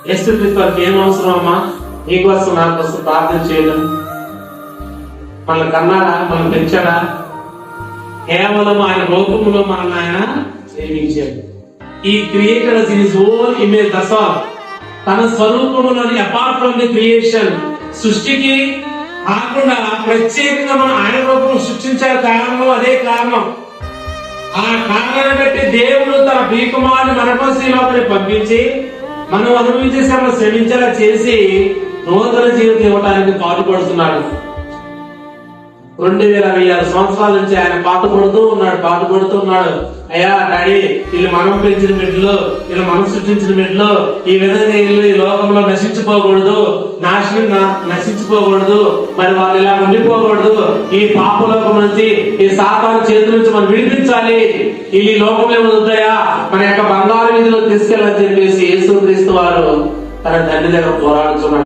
యేసుక్రీస్తు వారికి ఏం అవసరం అమ్మా? నీకోసం నా కోసం ప్రార్థన చేయడం. మనల్ని కన్నాడా, మనం పెంచాడా? కేవలం ఆయన రూపంలో మనల్ని ఆయన ప్రేమించాడు. ఈ created in his own image. That's all. తన స్వరూపంలోని అపార్ట్ ఫ్రమ్ ది క్రియేషన్, సృష్టికి కాకుండా ప్రత్యేకంగా మనం ఆయన రూపం సృష్టించే కారణం అదే కారణం. ఆ కారణాన్ని బట్టి దేవుడు తన ప్రియకుమారుని మన కోసం ఈ లోపలికి పంపించి మనం అనుభవించే శ్రమించేలా చేసి నూతన జీవితం ఇవ్వడానికి పాటుపడుతున్నాడు. 2026 సంవత్సరాల నుంచి ఆయన పాటుపడుతూ ఉన్నాడు. అయ్యా డాడీ, వీళ్ళు మనం పెంచిన బిడ్డలు, వీళ్ళు మనం సృష్టించిన బిడ్డలు, ఈ విధంగా వీళ్ళు ఈ లోకంలో నశించిపోకూడదు, మరి వాళ్ళు ఇలా ఉండిపోకూడదు. ఈ పాపలోకం నుంచి, ఈ సాతాను చేతుల నుంచి మనం విడిపించాలి. ఈ లోకంలో వదులుతాయా, మన యొక్క బంగారు వీధిలో తీసుకెళ్ళని చెప్పేసి యేసుక్రీస్తు వారు తన తండ్రి దగ్గర పోరాడుతున్నాడు.